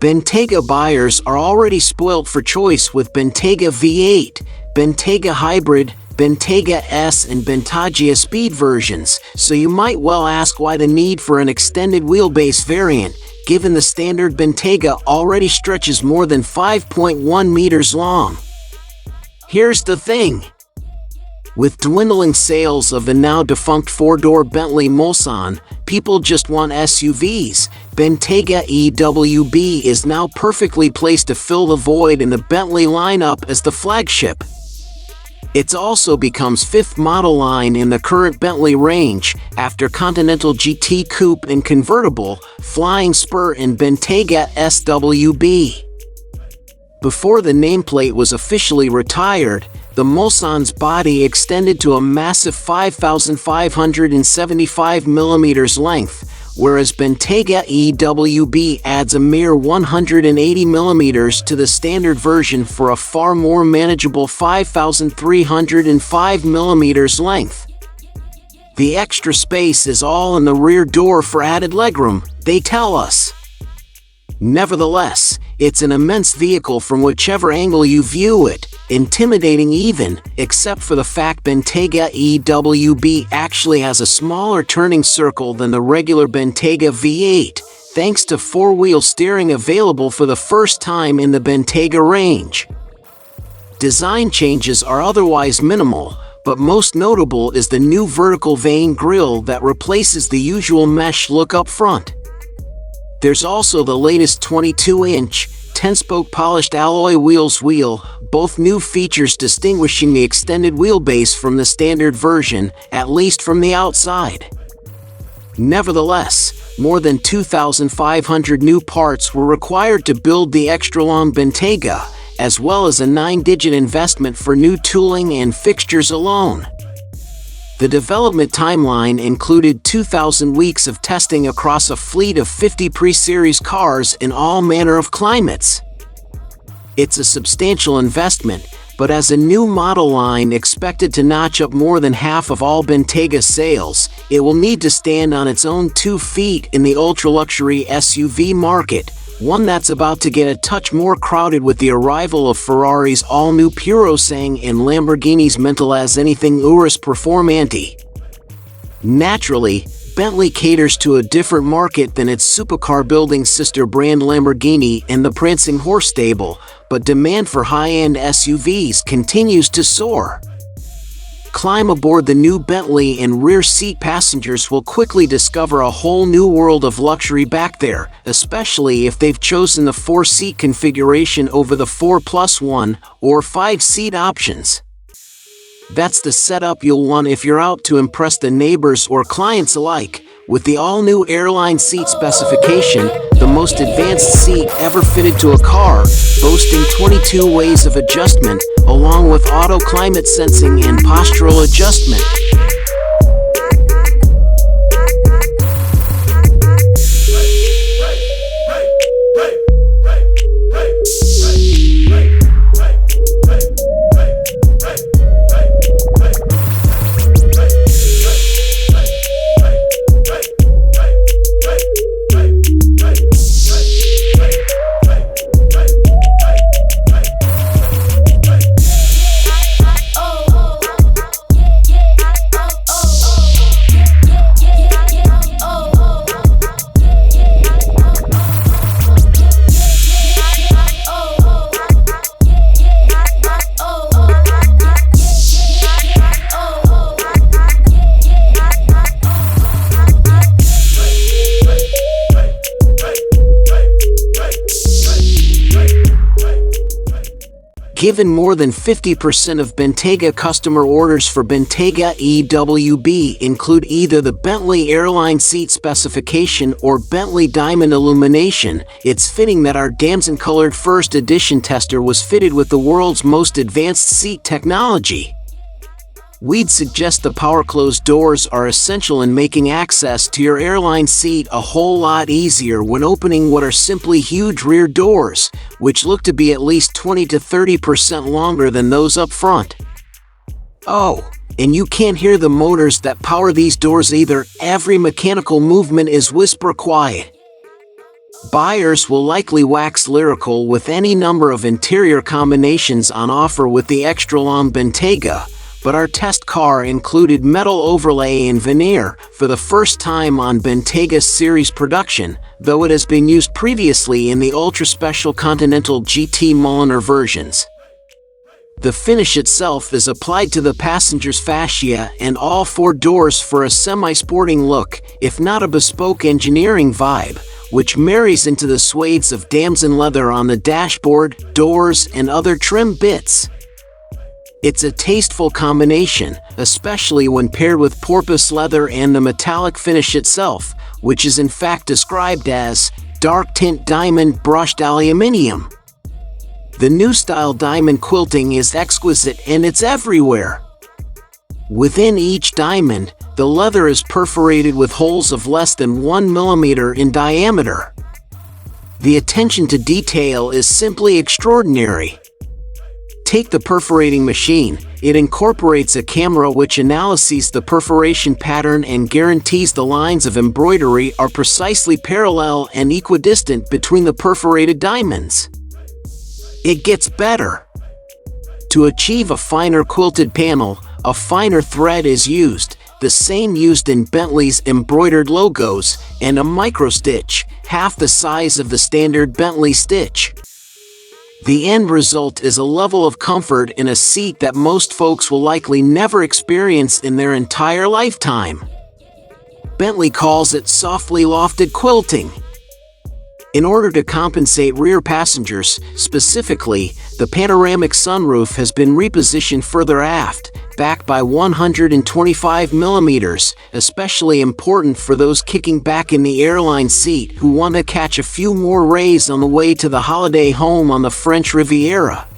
Bentayga buyers are already spoilt for choice with Bentayga V8, Bentayga Hybrid, Bentayga S and Bentayga Speed versions, so you might well ask why the need for an extended wheelbase variant, given the standard Bentayga already stretches more than 5.1 meters long. Here's the thing. With dwindling sales of the now defunct four-door Bentley Mulsanne, people just want SUVs. Bentayga EWB is now perfectly placed to fill the void in the Bentley lineup as the flagship. It also becomes fifth model line in the current Bentley range, after Continental GT Coupe and Convertible, Flying Spur and Bentayga SWB. Before the nameplate was officially retired, the Mulsanne's body extended to a massive 5,575 mm length, whereas Bentayga EWB adds a mere 180 mm to the standard version for a far more manageable 5,305 mm length. The extra space is all in the rear door for added legroom, they tell us. Nevertheless, it's an immense vehicle from whichever angle you view it, intimidating even, except for the fact Bentayga EWB actually has a smaller turning circle than the regular Bentayga V8, thanks to four-wheel steering available for the first time in the Bentayga range. Design changes are otherwise minimal, but most notable is the new vertical vane grille that replaces the usual mesh look up front. There's also the latest 22-inch, 10-spoke polished alloy wheels, both new features distinguishing the extended wheelbase from the standard version, at least from the outside. Nevertheless, more than 2,500 new parts were required to build the extra-long Bentayga, as well as a 9-digit investment for new tooling and fixtures alone. The development timeline included 2,000 weeks of testing across a fleet of 50 pre-series cars in all manner of climates. It's a substantial investment, but as a new model line expected to notch up more than half of all Bentayga sales, it will need to stand on its own 2 feet in the ultra-luxury SUV market, one that's about to get a touch more crowded with the arrival of Ferrari's all-new Purosangue and Lamborghini's mental as anything Urus Performante. Naturally, Bentley caters to a different market than its supercar-building sister brand Lamborghini and the prancing horse stable, but demand for high-end SUVs continues to soar. Climb aboard the new Bentley and rear seat passengers will quickly discover a whole new world of luxury back there, especially if they've chosen the 4-seat configuration over the 4+1 or 5-seat options. That's the setup you'll want if you're out to impress the neighbors or clients alike. With the all-new airline seat specification, the most advanced seat ever fitted to a car, boasting 22 ways of adjustment, along with auto climate sensing and postural adjustment. Given more than 50% of Bentayga customer orders for Bentayga EWB include either the Bentley airline seat specification or Bentley Diamond Illumination, it's fitting that our damson-colored first edition tester was fitted with the world's most advanced seat technology. We'd suggest the power closed doors are essential in making access to your airline seat a whole lot easier when opening what are simply huge rear doors, which look to be at least 20 to 30% longer than those up front. Oh, and you can't hear the motors that power these doors either. Every mechanical movement is whisper quiet. Buyers will likely wax lyrical with any number of interior combinations on offer with the extra long Bentayga, but our test car included metal overlay and veneer for the first time on Bentayga series production, though it has been used previously in the ultra-special Continental GT Mulliner versions. The finish itself is applied to the passenger's fascia and all four doors for a semi-sporting look, if not a bespoke engineering vibe, which marries into the suedes of damson leather on the dashboard, doors, and other trim bits. It's a tasteful combination, especially when paired with porpoise leather and the metallic finish itself, which is in fact described as dark tint diamond brushed aluminium. The new style diamond quilting is exquisite and it's everywhere. Within each diamond, the leather is perforated with holes of less than 1 millimeter in diameter. The attention to detail is simply extraordinary. Take the perforating machine. It incorporates a camera which analyzes the perforation pattern and guarantees the lines of embroidery are precisely parallel and equidistant between the perforated diamonds. It gets better. To achieve a finer quilted panel, a finer thread is used, the same used in Bentley's embroidered logos, and a microstitch, half the size of the standard Bentley stitch. The end result is a level of comfort in a seat that most folks will likely never experience in their entire lifetime. Bentley calls it softly lofted quilting. In order to compensate rear passengers, specifically, the panoramic sunroof has been repositioned further aft, back by 125 millimeters, especially important for those kicking back in the airline seat who want to catch a few more rays on the way to the holiday home on the French Riviera.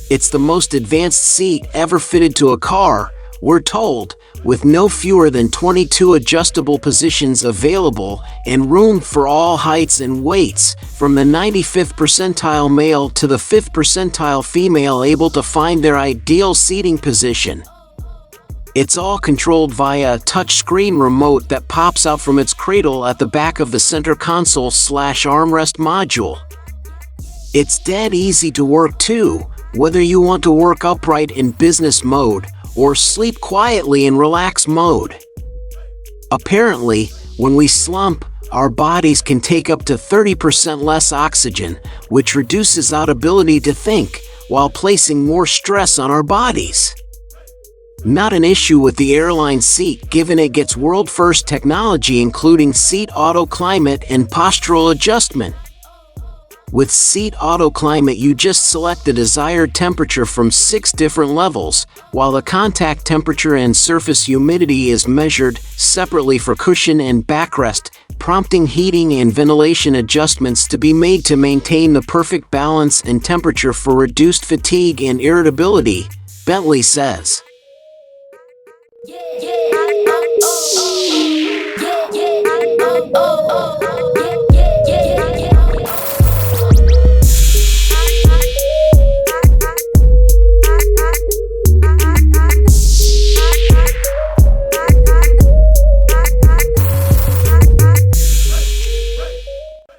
It's the most advanced seat ever fitted to a car, we're told, with no fewer than 22 adjustable positions available and room for all heights and weights, from the 95th percentile male to the 5th percentile female able to find their ideal seating position. It's all controlled via a touchscreen remote that pops out from its cradle at the back of the center console/armrest module. It's dead easy to work too, whether you want to work upright in business mode or sleep quietly in relax mode. Apparently, when we slump, our bodies can take up to 30% less oxygen, which reduces our ability to think, while placing more stress on our bodies. Not an issue with the airline seat, given it gets world-first technology including seat auto-climate and postural adjustment. With Seat Auto Climate, you just select the desired temperature from 6 different levels, while the contact temperature and surface humidity is measured separately for cushion and backrest, prompting heating and ventilation adjustments to be made to maintain the perfect balance and temperature for reduced fatigue and irritability, Bentley says.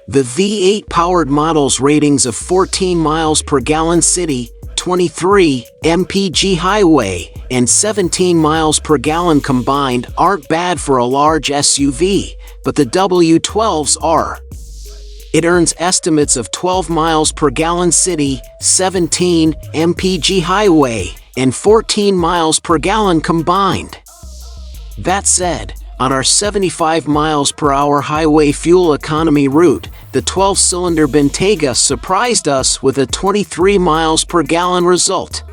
The V8 powered model's ratings of 14 miles per gallon city, 23 mpg highway, and 17 miles per gallon combined aren't bad for a large SUV, but the W12s are. It earns estimates of 12 miles per gallon city, 17 mpg highway, and 14 miles per gallon combined. That said, on our 75 miles per hour highway fuel economy route, the 12-cylinder Bentayga surprised us with a 23 miles per gallon result.